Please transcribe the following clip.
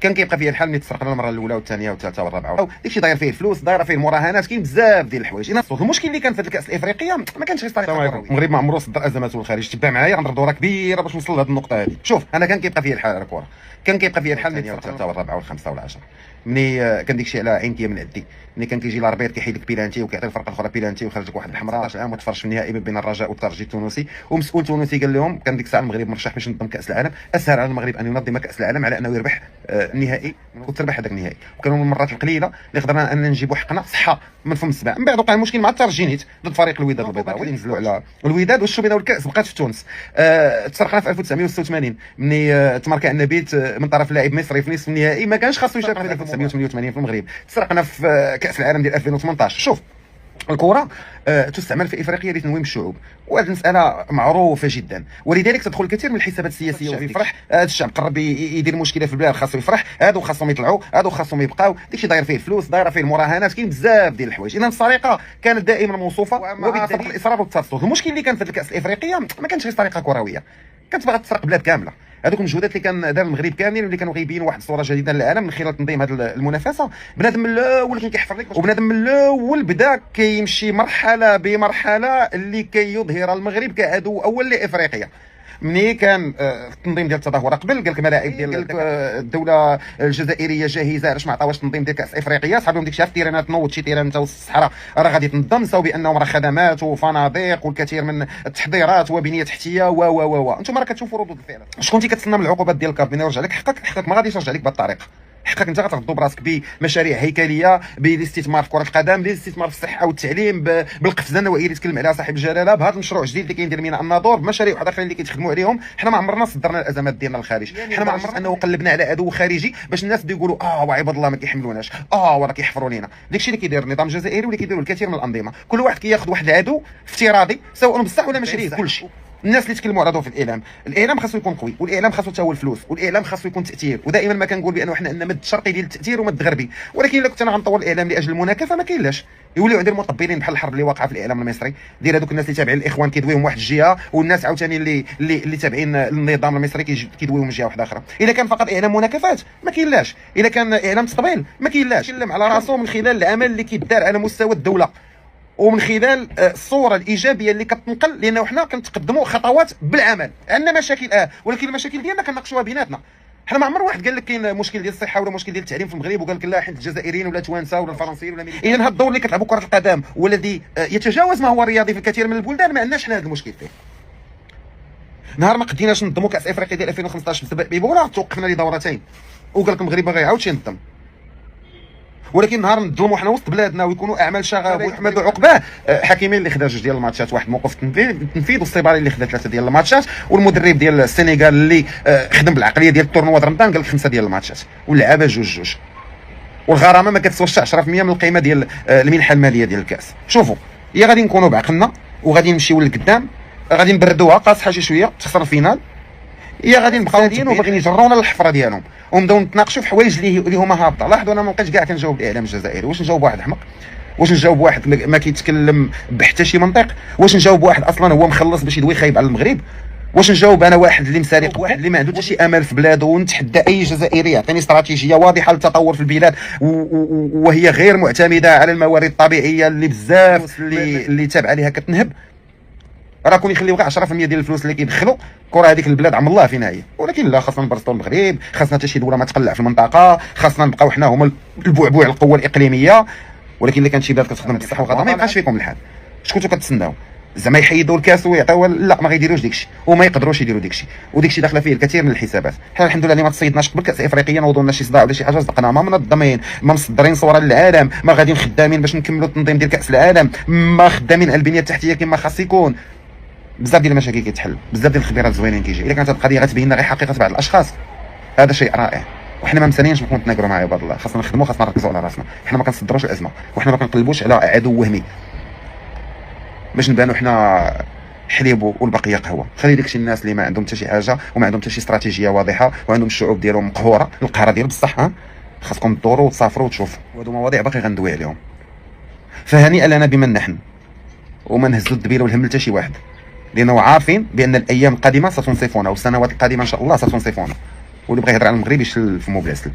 كان كيبقى فيه الحال ملي تسرق لنا المره الاولى والثانيه والثالثه والرابعه، داكشي داير فيه الفلوس، دايره فيه المراهنات، كاين بزاف ديال الحوايج. المشكل اللي كان في هذه الكاس الافريقيه ما كانش غير طريقه المغرب ما عمره صدر ازماته الخارج. تبع معايا غنضرب دوره كبيره باش نوصل لهذه النقطه هذه. شوف انا كان كيبقى فيه الحال الكره، كان كيبقى فيه الحال ملي الثالثه والرابعه والخامسه والعاشره، ملي كان داكشي على عينتي من عدي، ملي كان كيجي الاربيط كيحيد لك بيلانتي وكيعطي الفرقه الاخرى بيلانتي ويخرج لك واحد الحمراء. 16 عام وتفرج في النهائي ما بين الرجاء والترجي التونسي، ومسؤول تونسي قال لهم كان ديك الساعه المغرب مرشح باش ينظم كاس العالم، اسهل على المغرب ان ينظم كاس العالم على انه يربح النهائي وتربح هذاك النهائي. وكانوا من المرات القليله اللي قدرنا ان نجيبوا حقنا صحه من فم السبع. من بعد وقع المشكل مع الترجي نيت ضد فريق الوداد البيضاوي اللي نزلوا على الوداد والشوبينا والكاس بقات في تونس. تسرقنا في 1986 ملي تماركا النبيت من طرف لاعب مصري في نصف النهائي، ما كانش خاصو يشارك في 1988 في المغرب. تسرقنا في كاس العالم ديال 2018. شوف الكره تستعمل في افريقيا لتنويم الشعوب، وهذه المساله معروفه جدا، ولذلك تدخل الكثير من الحسابات السياسيه. وفي يفرح هذا الشعب قرب يدير مشكله في البلاد، خاصو يفرح، هادو خاصهم يطلعوا، هادو خاصهم يبقاو، داكشي داير فيه الفلوس، دايره فيه المراهنات، كاين بزاف ديال الحوايج. اذا السرقه كانت دائما موصوفه وبالدليل الاصرار والترصد. المشكل اللي كان في الكاس الافريقيه ما كانش غير سرقه كرويه، كانت باغا تسرق بلاد كامله. هذوك المجهودات اللي كان دار المغرب كاملين واللي كانوا غايبين واحد الصوره جديده للعالم من خلال تنظيم هذه المنافسه. بنادم من الاول كان كيحفر لك، وبنادم من الاول بدا كيمشي مرحله بمرحله اللي كيظهر المغرب كعدو اول لافريقيا. ملي كان التنظيم ديال التظاهره قبل قال لك ملاعب ديال الدوله الجزائريه جاهزه، علاش ما عطاوهاش تنظيم ديال كاس افريقيا؟ صحاب لهم ديك الشيء في التيرانات، نوض شي تيران انت وسط الصحراء راه غادي تنظم، ساو بانهم راه خدمات وفنادق والكثير من التحضيرات وبنيه تحتيه و انتم راه كتشوفوا ردود الفعل. شكون انت كتسنى من العقوبات ديال الكاب؟ يرجع لك حقك ما غاديش يرجع لك بهذه الطريقه. حقك انت غتغضو براسك بمشاريع هيكليه، بالاستثمار في كره القدم، بالاستثمار في الصحه والتعليم، بالقفزه النوعيه اللي تكلم عليها صاحب الجلاله، بهذا المشروع الجديد اللي كاين ديال ميناء الناظور، بمشاريع واحد اخرين اللي كيتخدموا عليهم. حنا ما عمرنا صدرنا الازمات ديالنا للخارج، حنا ما عمرنا انه قلبنا على عدو خارجي باش الناس بداو يقولوا وعباد الله ما كيحملوناش، وراه كيحفروا لينا. داكشي اللي كيدير النظام الجزائري واللي كيديروا الكثير من الانظمه، كل واحد كياخذ واحد العدو افتراضي سواء بصح ولا ماشي كلشي. الناس اللي تكلموا على في الاعلام خاصو يكون قوي، والاعلام خاصو حتى هو الفلوس، والاعلام خاصو يكون تاثير. ودائما ما كنقول بانه حنا عندنا مد شرقي ديال التاثير ومد غربي، ولكن الا كنت انا غنطور الاعلام لاجل المناكفه ما كاينلاش. يوليو عندنا مطبلين بحال الحرب اللي واقعه في الاعلام المصري، ديال هذوك الناس اللي تابعين الاخوان كيدويهم واحد الجهه، والناس عاوتاني اللي تابعين النظام المصري كيدويهم من جهه واحده اخرى. الا كان فقط اعلام مناكفات ما كاينلاش، الا كان اعلام تطبيل ما كاينلاش. يتكلم على راسو من خلال العمل اللي كيدار على مستوى الدوله ومن خلال الصوره الايجابيه اللي كتنقل، لانه حنا كنتقدموا خطوات بالعمل. عندنا مشاكل ولكن المشاكل ديالنا كنناقشوها بيناتنا. حنا ما عمر واحد قال لك كاين مشكل ديال الصحه ولا مشكل ديال التعليم في المغرب وقال لك لا حيت الجزائريين ولا توانسه ولا الفرنسيين ولا اذا هذا الدور اللي كتلعبوا كره القدم والذي يتجاوز ما هو رياضي في الكثير من البلدان ما عندناش حنا هذا المشكل فيه. نهار ما قديناش ننظموا كاس افريقيا ديال 2015 بسبب ايبولا توقفنا لدورتين وقال لك المغرب ما غيعاودش ينظم، ولكن نهار نظلموا حنا وسط بلادنا ويكونوا اعمال شغب ويحمدوا عقباه. حكيمين اللي خدا 2 ديال الماتشات، واحد موقف التنفيذ، والصيبالي اللي خدا 3 ديال الماتشات، والمدرب ديال السنغال اللي خدم بالعقليه ديال التورنوا رمضان قال لك 5 ديال الماتشات، واللعابه جوج، والغرامه ما كتسواش 10% من القيمه ديال المنحه الماليه ديال الكاس. شوفوا يا غادي نكونوا بعقلنا وغادي نمشيو للقدام، غادي نبردوها قاصحه شي شويه تخسر الفينال، يا غادي نبقاو متبعين وباغيين يجرونا للحفره ديالهم ونبداو نتناقشوا في حوايج اللي هما هابطه. لاحظوا انا ما بقيتش كاع كنجاوب الاعلام الجزائري. واش نجاوب واحد حمق؟ واش نجاوب واحد ما كيتكلم بحتى شي منطق؟ واش نجاوب واحد اصلا هو مخلص باش يدوي خايب على المغرب؟ واش نجاوب انا واحد اللي مسارق، واحد اللي ما عنده حتى شي امل في بلاده؟ ونتحدى اي جزائري يعطيني استراتيجيه واضحه للتطور في البلاد وهي غير معتمده على الموارد الطبيعيه اللي بزاف اللي تابعه ليها كتنهب. راه كون يخليو غير 10% ديال الفلوس اللي كيدخلوا كره هذيك البلاد عم الله فينا هي. ولكن لا، خاصنا نبرزطوا المغرب، خاصنا حتى شي دوله ما تقلع في المنطقه، خاصنا نبقاو حنا هما البعبوع القوه الاقليميه. ولكن الا كانت شي بلاد كتخدم بالصح وغدا ما يبقاش فيكم الحال. شكون كتسناو زعما يحيدوا الكاس ويعطيوه؟ لا، ما غيديروش داكشي وما يقدروش يديروا داكشي، وداكشي داخله فيه الكثير من الحسابات. حنا الحمد لله اللي ما تصيدناش قبل كاس افريقيا نوضوا لنا شي صداع ولا شي حاجه، صدقنا ما منظمين، ما مصدرين صوره للعالم، ما غاديين خدامين باش نكملوا التنظيم ديال كاس العالم، ما خدامين على البنيه التحتيه كما خاص يكون. بزاف ديال المشاكل كيتحل، بزاف ديال الخبرات زوينين كيجي. الا كانت القضيه غتبين لنا غير حقيقه بعض الاشخاص هذا شيء رائع، وحنا ما مسانينش نكون نتناقروا مع عباد الله. خاصنا نخدموا، خاصنا نركزوا على راسنا. حنا ما كنصدروش الازمه وحنا ما كنقلبوش على عدو وهمي باش نبانوا حنا حليب والبقيه قهوه. خلي داكشي الناس اللي ما عندهم حتى شي حاجه وما عندهم حتى شي استراتيجيه واضحه وعندهم الشعوب ديالهم مقهوره القهره ديال بصح، خاصكم تدوروا وتسافروا وتشوفوا. وهادو مواضيع باقي غندوي عليهم. فهنيئا لنا بمن نحن، وما نهزوا الدبيله والهم حتى شي واحد، لانه عارفين بان الايام القادمه ستنصفنا والسنوات القادمه ان شاء الله ستنصفنا. واللي بغى يهضر على المغرب يشل فمو بلا سل.